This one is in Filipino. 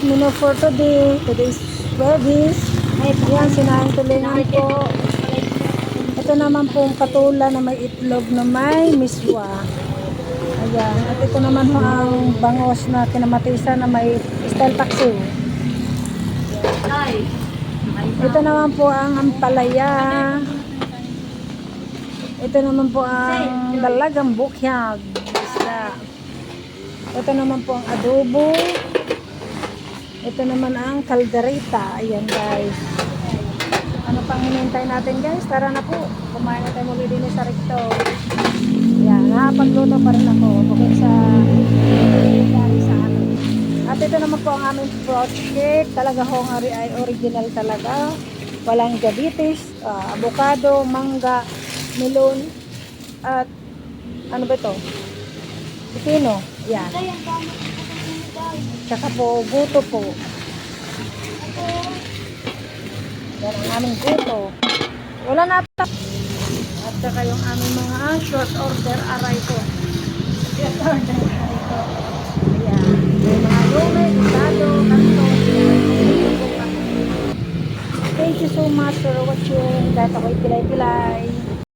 menu for today. Today's Wednesday. Ayan, sinahing tulingan po. Ito naman pong patula na may itlog na may miswa. Ayan. At ito naman po ang bangos na kinamatisa na may style paksiw. Ito naman po ang ampalaya. Ito naman po ang dalagang bukyag. Isda. Ito naman po ang adobo. Ito naman ang kaldereta. Ayan guys. Ano pang hinihintay natin guys? Tara na po. Kumain na tayo muli din sa Recto. Ayan. Nakapagluto pa rin ako. Bukod sa amin. At ito naman po ang aming fruit cake. Talaga hong ay original talaga. Walang diabetes, avocado, mangga, melon, at ano ba ito? Pipino. Yan. Tsaka po, guto po. Yan ang aming guto. Wala na ata. At saka yung aming mga short order aray ko. Short order aray ko. Ayan. May mga lume, gustado, kanto. Thank you so much for watching. Dahil ako'y pilay-pilay.